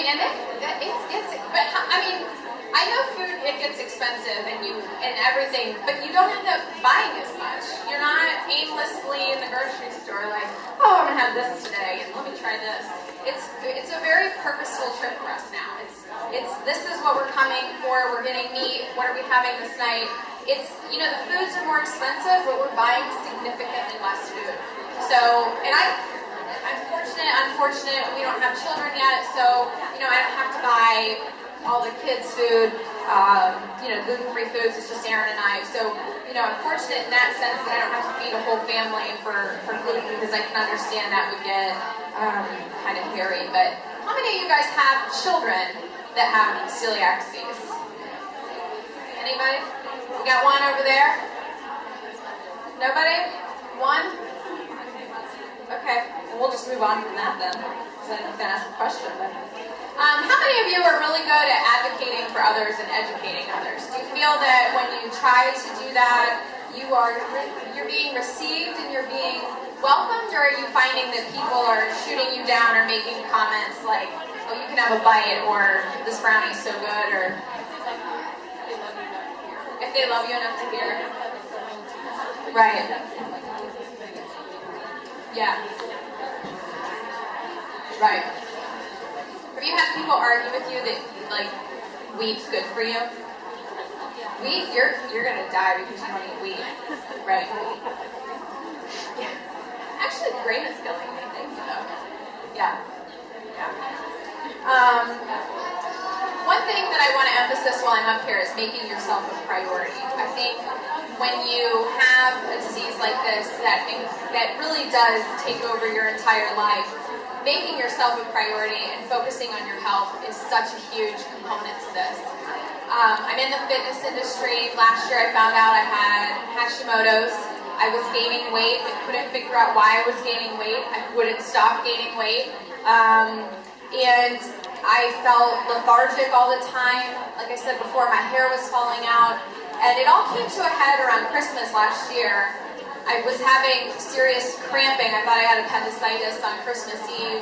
And but I mean, I know food, it gets expensive and everything, but you don't end up buying as much. You're not aimlessly in the grocery store like, oh, I'm gonna have this today, and let me try this. It's a very purposeful trip for us now. This is what we're coming for. We're getting meat. What are we having this night? The foods are more expensive, but we're buying significantly less food. So, and I'm unfortunate, we don't have children yet, so, I don't have to buy all the kids' food, gluten-free foods. It's just Aaron and I. So, I'm fortunate in that sense that I don't have to feed a whole family for gluten, because I can understand that would get kind of hairy. But how many of you guys have children that have celiac disease? Anybody? We got one over there? Nobody? One? Okay, we'll just move on from that then, because I didn't ask the question. But how many of you are really good at advocating for others and educating others? Do you feel that when you try to do that, you're being received and you're being welcomed, or are you finding that people are shooting you down or making comments like, oh, you can have a bite, or this brownie's so good, or if they love you enough to hear? Right. Yeah. Right. Have you had people argue with you that, like, wheat's good for you? Wheat, you're gonna die because you don't eat wheat. Right. Yeah. Actually, grain is killing me, thank you, though. Yeah. One thing that I want to emphasize while I'm up here is making yourself a priority. I think when you have a disease like this that really does take over your entire life, making yourself a priority and focusing on your health is such a huge component to this. I'm in the fitness industry. Last year I found out I had Hashimoto's. I was gaining weight. I couldn't figure out why I was gaining weight. I wouldn't stop gaining weight. And I felt lethargic all the time. Like I said before, my hair was falling out. And it all came to a head around Christmas last year. I was having serious cramping. I thought I had appendicitis on Christmas Eve.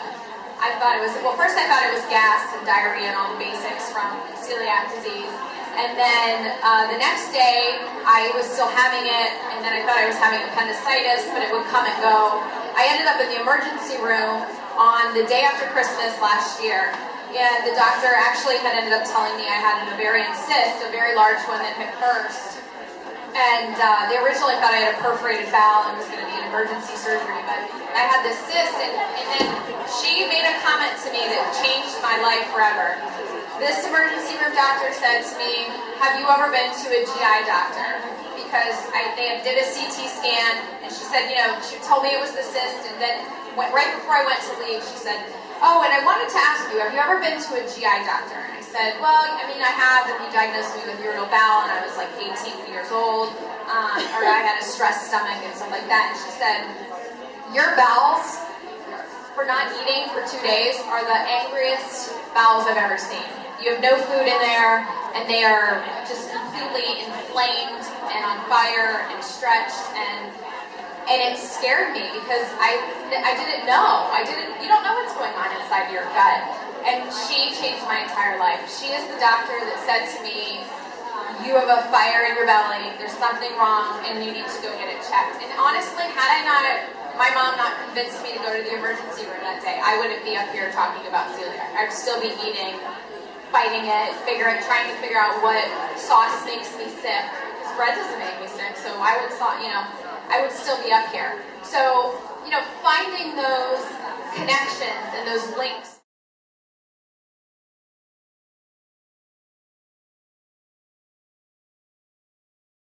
First I thought it was gas and diarrhea and all the basics from celiac disease. And then the next day, I was still having it, and then I thought I was having appendicitis, but it would come and go. I ended up in the emergency room on the day after Christmas last year. And the doctor actually had ended up telling me I had an ovarian cyst, a very large one that had burst. And they originally thought I had a perforated bowel and was going to need emergency surgery, but I had this cyst, and then she made a comment to me that changed my life forever. This emergency room doctor said to me, have you ever been to a GI doctor? Because they did a CT scan, and she said, she told me it was the cyst, and then right before I went to leave, she said, oh, and I wanted to ask you, have you ever been to a GI doctor? And I said, well, I have, and he diagnosed me with irritable bowel, and I was like 18 years old, or I had a stressed stomach and stuff like that. And she said, your bowels, for not eating for 2 days, are the angriest bowels I've ever seen. You have no food in there, and they are just completely inflamed and on fire and stretched, and it scared me because I didn't know. You don't know what's going on inside your gut. And she changed my entire life. She is the doctor that said to me, you have a fire in your belly, there's something wrong, and you need to go get it checked. And honestly, had my mom not convinced me to go to the emergency room that day, I wouldn't be up here talking about celiac. I'd still be eating, fighting it, trying to figure out what sauce makes me sick. Because bread doesn't make me sick, so I would still be up here. So, finding those connections and those links